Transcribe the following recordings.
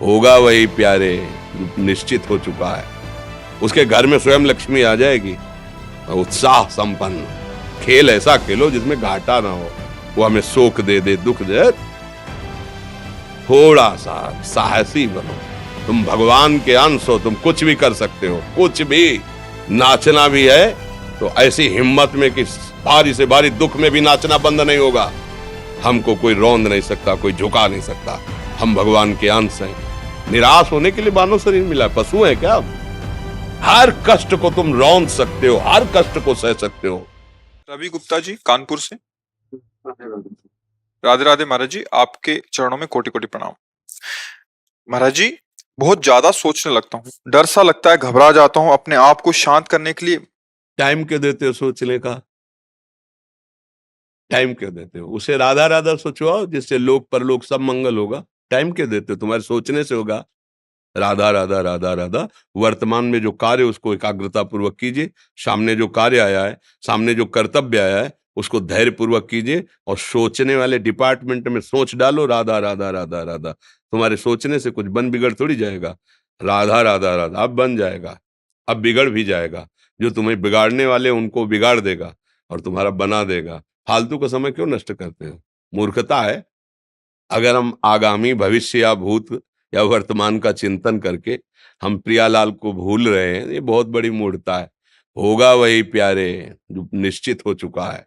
होगा वही प्यारे जो निश्चित हो चुका है। उसके घर में स्वयं लक्ष्मी आ जाएगी। और उत्साह संपन्न खेल ऐसा खेलो जिसमें घाटा ना हो। वो हमें शोक दे दे, दुख दे, थोड़ा सा साहसी बनो। तुम भगवान के अंश हो, तुम कुछ भी कर सकते हो, कुछ भी। नाचना भी है तो ऐसी हिम्मत में कि भारी से भारी दुख में भी नाचना बंद नहीं होगा। हमको कोई रौंद नहीं सकता, कोई झुका नहीं सकता। हम भगवान के अंश हैं। निराश होने के लिए मानव शरीर मिला, पशु है क्या? हर कष्ट को तुम रौंद सकते हो, हर कष्ट को सह सकते हो। रवि गुप्ता जी कानपुर से। राधे राधे महाराज जी, आपके चरणों में कोटि कोटि प्रणाम। महाराज जी, बहुत ज्यादा सोचने लगता हूँ, डर सा लगता है, घबरा जाता हूँ। अपने आप को शांत करने के लिए टाइम क्यों देते हो सोचने का? टाइम क्यों देते हो? उसे राधा राधा सोचवाओ, जिससे लोक परलोक सब मंगल होगा। टाइम क्यों देते हो? तुम्हारे सोचने से होगा। राधा राधा राधा राधा। वर्तमान में जो कार्य उसको एकाग्रता पूर्वक कीजिए। सामने जो कार्य आया है, सामने जो कर्तव्य आया है, उसको धैर्य पूर्वक कीजिए। और सोचने वाले डिपार्टमेंट में सोच डालो राधा राधा राधा राधा। तुम्हारे सोचने से कुछ बन बिगड़ थोड़ी जाएगा। राधा राधा राधा अब बन जाएगा, अब बिगड़ भी जाएगा। जो तुम्हें बिगाड़ने वाले उनको बिगाड़ देगा और तुम्हारा बना देगा। फालतू का समय क्यों नष्ट करते हो? मूर्खता है। अगर हम आगामी भविष्य या भूत या वर्तमान का चिंतन करके हम प्रियालाल को भूल रहे हैं, ये बहुत बड़ी मूर्खता है। होगा वही प्यारे जो निश्चित हो चुका है।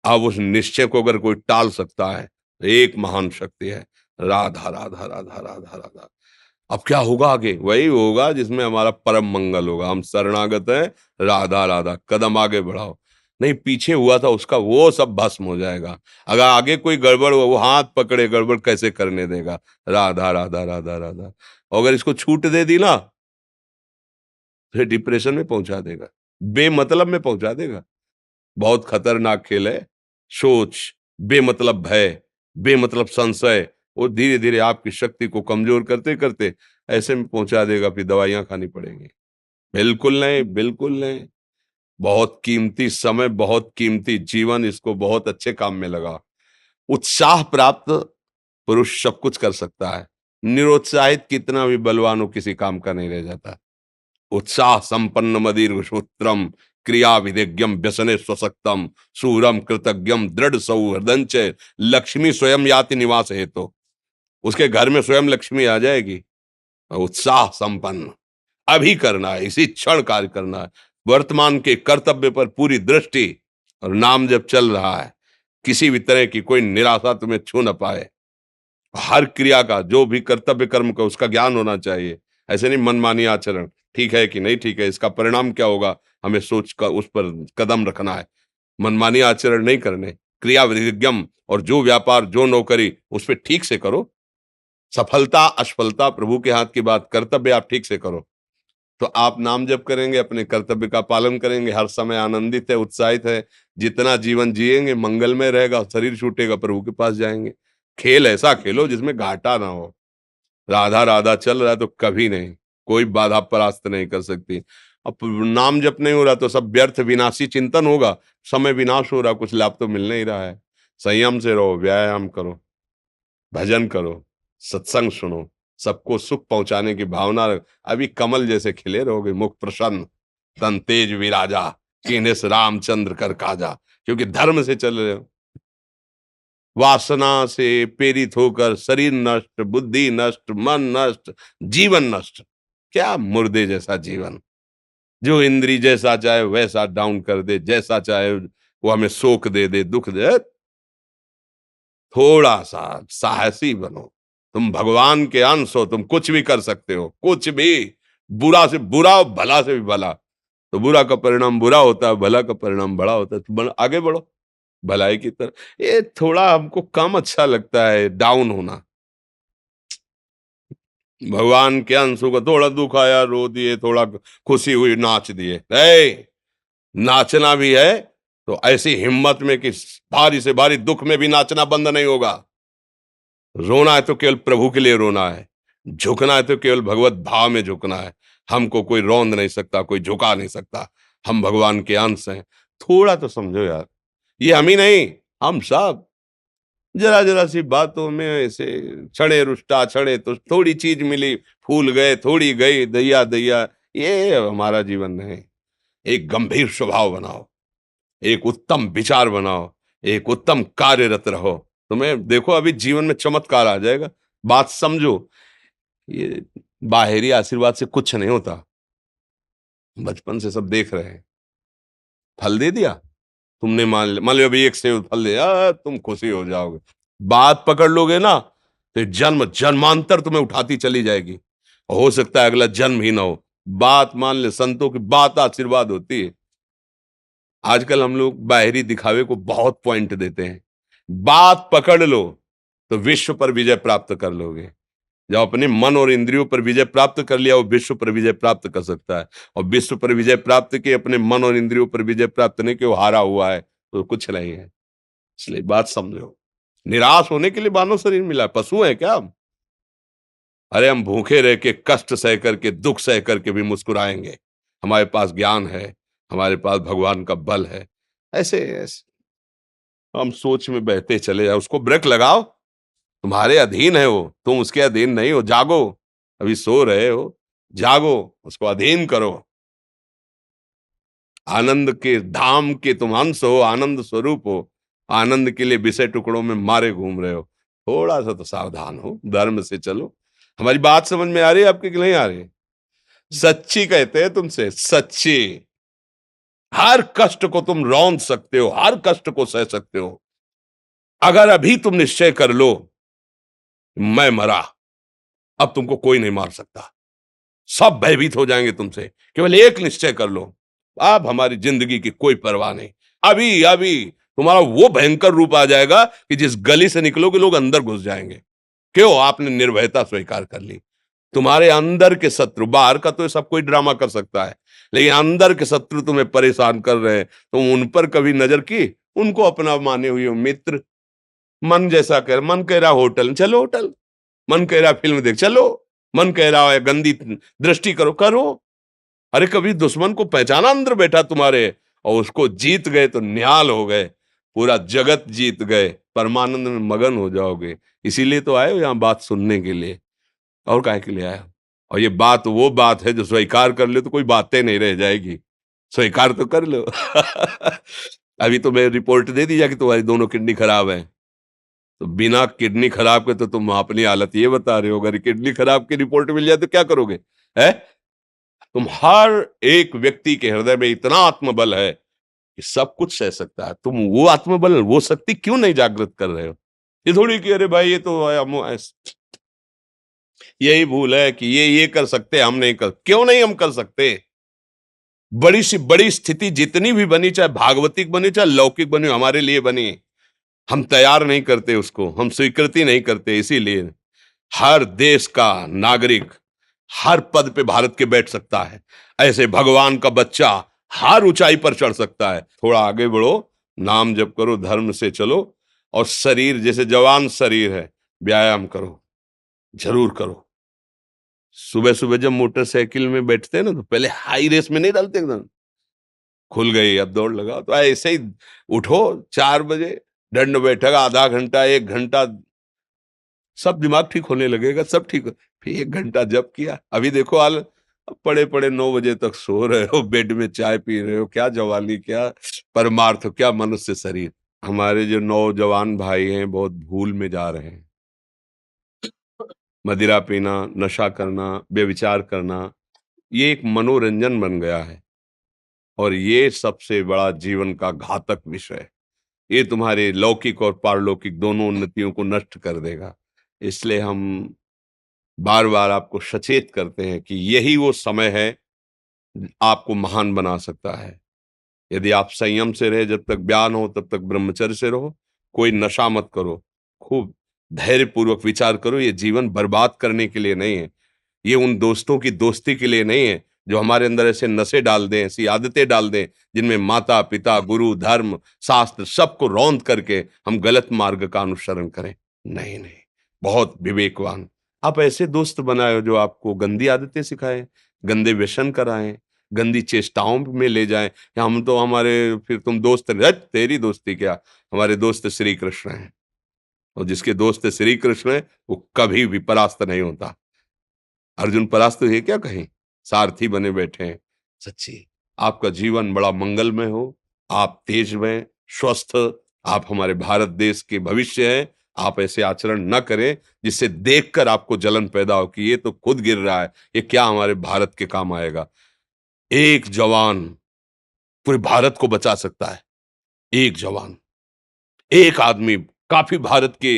अब उस निश्चय को अगर कोई टाल सकता है तो एक महान शक्ति है। राधा राधा राधा राधा राधा। अब क्या होगा आगे? वही होगा जिसमें हमारा परम मंगल होगा। हम शरणागत हैं, राधा राधा। कदम आगे बढ़ाओ। नहीं, पीछे हुआ था उसका वो सब भस्म हो जाएगा। अगर आगे कोई गड़बड़ हुआ, वो हाथ पकड़े गड़बड़ कैसे करने देगा? राधा राधा राधा राधा। और अगर इसको छूट दे दी ना तो डिप्रेशन में पहुंचा देगा, बेमतलब में पहुंचा देगा। बहुत खतरनाक खेल है। सोच, बेमतलब भय, बेमतलब संशय, वो धीरे धीरे आपकी शक्ति को कमजोर करते करते ऐसे में पहुंचा देगा, फिर दवाइयां खानी पड़ेंगी। बिल्कुल नहीं, बिल्कुल नहीं। बहुत कीमती समय, बहुत कीमती जीवन, इसको बहुत अच्छे काम में लगा। उत्साह प्राप्त पुरुष सब कुछ कर सकता है। निरुत्साहित कितना भी बलवान हो, किसी काम का नहीं रह जाता। उत्साह संपन्न मदीर्घ सूत्रम क्रिया विधिज्ञम व्यसने स्वसक्तम सूरम कृतज्ञम दृढ़ सौहृदंच लक्ष्मी स्वयं याति निवास हेतु। उसके घर में स्वयं लक्ष्मी आ जाएगी। उत्साह संपन्न अभी करना है, इसी क्षण कार्य करना है। वर्तमान के कर्तव्य पर पूरी दृष्टि। और नाम जब चल रहा है, किसी भी तरह की कोई निराशा तुम्हें छू न पाए। हर क्रिया का, जो भी कर्तव्य कर्म का, उसका ज्ञान होना चाहिए। ऐसे नहीं मनमानी आचरण, ठीक है कि नहीं ठीक है, इसका परिणाम क्या होगा, हमें सोच का उस पर कदम रखना है। मनमानी आचरण नहीं करने। क्रिया विधिज्ञम, और जो व्यापार जो नौकरी उस पर ठीक से करो। सफलता असफलता प्रभु के हाथ की बात, कर्तव्य आप ठीक से करो तो आप नाम जप करेंगे, अपने कर्तव्य का पालन करेंगे, हर समय आनंदित है, उत्साहित है। जितना जीवन जिएंगे मंगलमय रहेगा। शरीर छूटेगा, प्रभु के पास जाएंगे। खेल ऐसा खेलो जिसमें घाटा ना हो। राधा राधा चल रहा है तो कभी नहीं, कोई बाधा परास्त नहीं कर सकती। अब नाम जप नहीं हो रहा तो सब व्यर्थ विनाशी चिंतन होगा। समय विनाश हो रहा, कुछ लाभ तो मिल नहीं रहा है। संयम से रहो, व्यायाम करो, भजन करो, सत्संग सुनो, सबको सुख पहुंचाने की भावना रख। अभी कमल जैसे खिले रहोगे, मुख प्रसन्न, तन तेज विराजा, कीन्हिस रामचंद्र कर काजा। क्योंकि धर्म से चल रहे हो। वासना से प्रेरित होकर शरीर नष्ट, बुद्धि नष्ट, मन नष्ट, जीवन नष्ट। क्या मुर्दे जैसा जीवन, जो इंद्री जैसा चाहे वैसा डाउन कर दे, जैसा चाहे वो हमें शोक दे दे, दुख दे। थोड़ा सा साहसी बनो। तुम भगवान के अंश हो, तुम कुछ भी कर सकते हो, कुछ भी। बुरा से बुरा और भला से भी भला। तो बुरा का परिणाम बुरा होता है, भला का परिणाम बड़ा होता है। तो आगे बढ़ो भलाई की तरफ। ये थोड़ा हमको कम अच्छा लगता है डाउन होना। भगवान के अंश को थोड़ा दुख आया रो दिए, थोड़ा खुशी हुई नाच दिए। नाचना भी है तो ऐसी हिम्मत में कि भारी से भारी दुख में भी नाचना बंद नहीं होगा। रोना है तो केवल प्रभु के लिए रोना है। झुकना है तो केवल भगवत भाव में झुकना है। हमको कोई रौंद नहीं सकता, कोई झुका नहीं सकता। हम भगवान के अंश हैं। थोड़ा तो समझो यार, ये हम ही नहीं, हम सब। जरा जरा सी बातों में ऐसे क्षणे रुष्टा क्षणे तो थोड़ी चीज मिली, फूल गए, थोड़ी गई, दैया दैया। ये हमारा जीवन नहीं। एक गंभीर स्वभाव बनाओ, एक उत्तम विचार बनाओ, एक उत्तम कार्यरत रहो। तुम्हें देखो अभी जीवन में चमत्कार आ जाएगा। बात समझो, ये बाहरी आशीर्वाद से कुछ नहीं होता। बचपन से सब देख रहे हैं। फल दे दिया, तुमने मान लो अभी एक सेब फल दिया, तुम खुशी हो जाओगे। बात पकड़ लोगे ना, तो जन्म जन्मांतर तुम्हें उठाती चली जाएगी। हो सकता है अगला जन्म ही ना हो। बात मान ले, संतों की बात आशीर्वाद होती है। आजकल हम लोग बाहरी दिखावे को बहुत पॉइंट देते हैं। बात पकड़ लो तो विश्व पर विजय प्राप्त कर लोगे। जब अपने मन और इंद्रियों पर विजय प्राप्त कर लिया, वो विश्व पर विजय प्राप्त कर सकता है। और विश्व पर विजय प्राप्त किए, अपने मन और इंद्रियों पर विजय प्राप्त नहीं कि वो हारा हुआ है, तो कुछ नहीं है। इसलिए बात समझो। निराश होने के लिए मानव शरीर मिला, पशु है क्या हम? अरे हम भूखे रह के, कष्ट सह करके, दुख सह करके भी मुस्कुराएंगे। हमारे पास ज्ञान है, हमारे पास भगवान का बल है। ऐसे ऐसे हम सोच में बहते चले जाओ, उसको ब्रेक लगाओ। तुम्हारे अधीन है वो, तुम उसके अधीन नहीं हो। जागो, अभी सो रहे हो, जागो, उसको अधीन करो। आनंद के धाम के तुम अंश हो, आनंद स्वरूप हो। आनंद के लिए विषय टुकड़ों में मारे घूम रहे हो। थोड़ा सा तो सावधान हो, धर्म से चलो। हमारी बात समझ में आ रही है आपकी कि नहीं आ रही? सच्ची कहते हैं तुमसे, सच्ची। हर कष्ट को तुम रौंद सकते हो, हर कष्ट को सह सकते हो, अगर अभी तुम निश्चय कर लो मैं मरा, अब तुमको कोई नहीं मार सकता। सब भयभीत हो जाएंगे तुमसे। केवल एक निश्चय कर लो, अब हमारी जिंदगी की कोई परवाह नहीं। अभी अभी तुम्हारा वो भयंकर रूप आ जाएगा कि जिस गली से निकलोगे लोग अंदर घुस जाएंगे। क्यों? आपने निर्भयता स्वीकार कर ली। तुम्हारे अंदर के शत्रु, बाहर का तो सब कोई ड्रामा कर सकता है, लेकिन अंदर के शत्रु तुम्हें परेशान कर रहे हैं, तुम उन पर कभी नजर की? उनको अपना माने हुए हो मित्र। मन जैसा कर, मन कह रहा होटल चलो, होटल। मन कह रहा फिल्म देख चलो। मन कह रहा है गंदी दृष्टि करो, करो। अरे कभी दुश्मन को पहचाना अंदर बैठा तुम्हारे, और उसको जीत गए तो निहाल हो गए। पूरा जगत जीत गए, परमानंद में मगन हो जाओगे। इसीलिए तो आए हो यहां बात सुनने के लिए, और काहे के लिए आए हो? और ये बात वो बात है जो स्वीकार कर ले तो कोई बातें नहीं रह जाएगी। स्वीकार तो कर लो। अभी तो मैं रिपोर्ट दे दी जाके तुम्हारी दोनों किडनी खराब है, तो बिना किडनी खराब के तो तुम अपनी हालत ये बता रहे हो। अगर किडनी खराब की रिपोर्ट मिल जाए तो क्या करोगे? है? तुम हर एक व्यक्ति के हृदय में इतना आत्मबल है कि सब कुछ सह सकता है। तुम वो आत्मबल, वो शक्ति क्यों नहीं जागृत कर रहे हो? ये थोड़ी कि अरे भाई ये तो यही भूल है कि ये कर सकते हैं, हम नहीं कर। क्यों नहीं हम कर सकते? बड़ी सी बड़ी स्थिति जितनी भी बनी, चाहे भागवतिक बनी चाहे लौकिक बनी, हमारे लिए बनी, हम तैयार नहीं करते उसको, हम स्वीकृति नहीं करते। इसीलिए हर देश का नागरिक हर पद पे भारत के बैठ सकता है। ऐसे भगवान का बच्चा हर ऊंचाई पर चढ़ सकता है। थोड़ा आगे बढ़ो, नाम जप करो, धर्म से चलो, और शरीर जैसे जवान शरीर है, व्यायाम करो, जरूर करो। सुबह सुबह जब मोटरसाइकिल में बैठते हैं ना, तो पहले हाई रेस में नहीं डालते, एकदम खुल गई अब दौड़ लगाओ, तो ऐसे ही उठो 4 बजे, दंड बैठक आधा घंटा 1 घंटा, सब दिमाग ठीक होने लगेगा, सब ठीक फिर 1 घंटा जब किया। अभी देखो हाल, अब पड़े पड़े 9 बजे तक सो रहे हो, बेड में चाय पी रहे हो। क्या जवानी, क्या परमार्थ, क्या मनुष्य शरीर। हमारे जो नौजवान भाई हैं बहुत भूल में जा रहे हैं। मदिरा पीना, नशा करना, व्यभिचार करना, ये एक मनोरंजन बन गया है, और ये सबसे बड़ा जीवन का घातक विषय है। ये तुम्हारे लौकिक और पारलौकिक दोनों उन्नतियों को नष्ट कर देगा। इसलिए हम बार बार आपको सचेत करते हैं कि यही वो समय है आपको महान बना सकता है। यदि आप संयम से रहे, जब तक ज्ञान हो तब तक ब्रह्मचर्य से रहो, कोई नशा मत करो, खूब धैर्य पूर्वक विचार करो। ये जीवन बर्बाद करने के लिए नहीं है, ये उन दोस्तों की दोस्ती के लिए नहीं है जो हमारे अंदर ऐसे नशे डाल दें, ऐसी आदतें डाल दें जिनमें माता पिता, गुरु, धर्म, शास्त्र सबको रौंद करके हम गलत मार्ग का अनुसरण करें। नहीं नहीं, बहुत विवेकवान। आप ऐसे दोस्त बनाए जो आपको गंदी आदतें सिखाएं, गंदे व्यसन कराएं, गंदी चेष्टाओं में ले जाएं। कि हम तो हमारे, फिर तुम दोस्त, तेरी दोस्ती क्या, हमारे दोस्त श्री कृष्ण हैं। और जिसके दोस्त श्री कृष्ण है वो कभी भी परास्त नहीं होता। अर्जुन परास्त हुए क्या कहीं, सारथी बने बैठे हैं। सच्ची आपका जीवन बड़ा मंगलमय हो, आप तेज में स्वस्थ, आप हमारे भारत देश के भविष्य हैं। आप ऐसे आचरण न करें जिससे देखकर आपको जलन पैदा हो कि ये तो खुद गिर रहा है, ये क्या हमारे भारत के काम आएगा। एक जवान पूरे भारत को बचा सकता है, एक जवान, एक आदमी काफी भारत के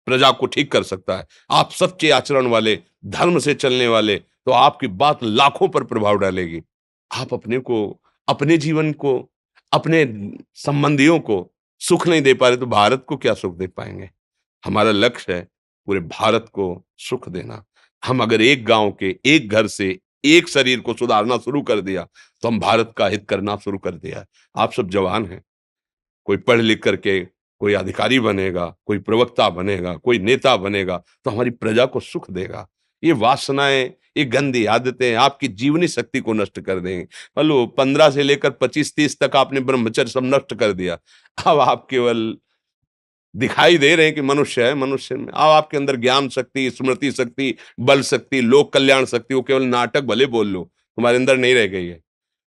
प्रजा को ठीक कर सकता है। आप सच्चे आचरण वाले, धर्म से चलने वाले, तो आपकी बात लाखों पर प्रभाव डालेगी। आप अपने को, अपने जीवन को, अपने संबंधियों को सुख नहीं दे पा रहे तो भारत को क्या सुख दे पाएंगे। हमारा लक्ष्य है पूरे भारत को सुख देना। हम अगर एक गांव के, एक घर से, एक शरीर को सुधारना शुरू कर दिया तो हम भारत का हित करना शुरू कर दिया। आप सब जवान हैं, कोई पढ़ लिख करके कोई अधिकारी बनेगा, कोई प्रवक्ता बनेगा, कोई नेता बनेगा तो हमारी प्रजा को सुख देगा। ये वासनाएं, ये गंदी आदतें आपकी जीवनी शक्ति को नष्ट कर देंगे। मान लो 15 से लेकर 25-30 तक आपने ब्रह्मचर्य सब नष्ट कर दिया। अब आप केवल दिखाई दे रहे हैं कि मनुष्य है, मनुष्य में अब आपके अंदर ज्ञान शक्ति, स्मृति शक्ति, बल शक्ति, लोक कल्याण शक्ति, वो केवल नाटक भले बोल लो, तुम्हारे अंदर नहीं रह गई है।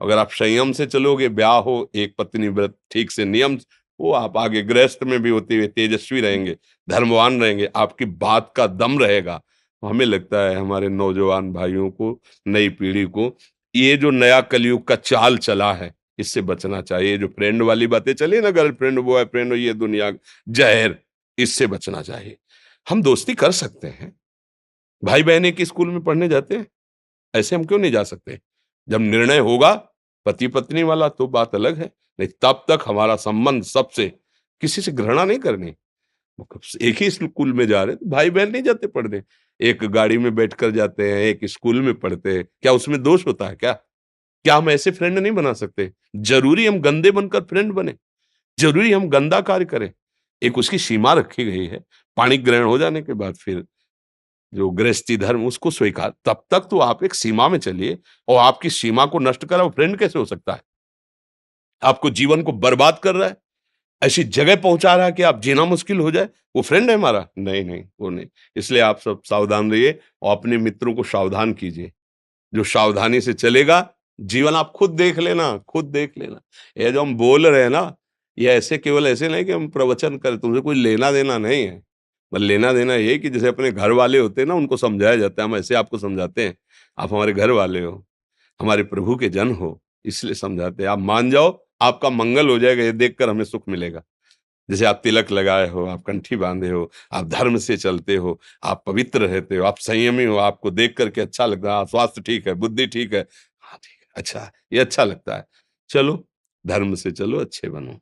अगर आप संयम से चलोगे, ब्याह हो, एक पत्नी व्रत ठीक से नियम, वो आप आगे गृहस्थ में भी होते हुए तेजस्वी रहेंगे, धर्मवान रहेंगे, आपकी बात का दम रहेगा। तो हमें लगता है हमारे नौजवान भाइयों को, नई पीढ़ी को, ये जो नया कलयुग का चाल चला है इससे बचना चाहिए। जो फ्रेंड वाली बातें चली ना, गर्लफ्रेंड, बॉयफ्रेंड, ये दुनिया जहर, इससे बचना चाहिए। हम दोस्ती कर सकते हैं, भाई बहन एक ही स्कूल में पढ़ने जाते हैं, ऐसे हम क्यों नहीं जा सकते। जब निर्णय होगा पति पत्नी वाला तो बात अलग है, नहीं तब तक हमारा संबंध सबसे, किसी से घृणा नहीं करनी। एक ही स्कूल में जा रहे तो भाई बहन नहीं जाते पढ़ने, एक गाड़ी में बैठकर जाते हैं, एक स्कूल में पढ़ते हैं, क्या उसमें दोष होता है क्या? क्या हम ऐसे फ्रेंड नहीं बना सकते? जरूरी हम गंदे बनकर फ्रेंड बने? जरूरी हम गंदा कार्य करें? एक उसकी सीमा रखी गई है। पाणी ग्रहण हो जाने के बाद फिर जो गृहस्थी धर्म उसको स्वीकार, तब तक तो आप एक सीमा में चलिए। और आपकी सीमा को नष्ट करा वो फ्रेंड कैसे हो सकता है? आपको जीवन को बर्बाद कर रहा है, ऐसी जगह पहुंचा रहा है कि आप जीना मुश्किल हो जाए, वो फ्रेंड है हमारा? नहीं नहीं, वो नहीं। इसलिए आप सब सावधान रहिए और अपने मित्रों को सावधान कीजिए। जो सावधानी से चलेगा, जीवन आप खुद देख लेना, खुद देख लेना। ये जो हम बोल रहे हैं ना, ये ऐसे केवल ऐसे नहीं कि हम प्रवचन करें, तुमसे कोई लेना देना नहीं है। बस लेना देना ये है कि जैसे अपने घर वाले होते हैं ना, उनको समझाया जाता है, हम ऐसे आपको समझाते हैं। आप हमारे घर वाले हो, हमारे प्रभु के जन हो, इसलिए समझाते हैं। आप मान जाओ, आपका मंगल हो जाएगा, ये देखकर हमें सुख मिलेगा। जैसे आप तिलक लगाए हो, आप कंठी बांधे हो, आप धर्म से चलते हो, आप पवित्र रहते हो, आप संयमी हो, आपको देख करके अच्छा लगता है, हाँ, स्वास्थ्य ठीक है, बुद्धि ठीक है, हाँ ठीक है, अच्छा है, ये अच्छा लगता है। चलो, धर्म से चलो, अच्छे बनो।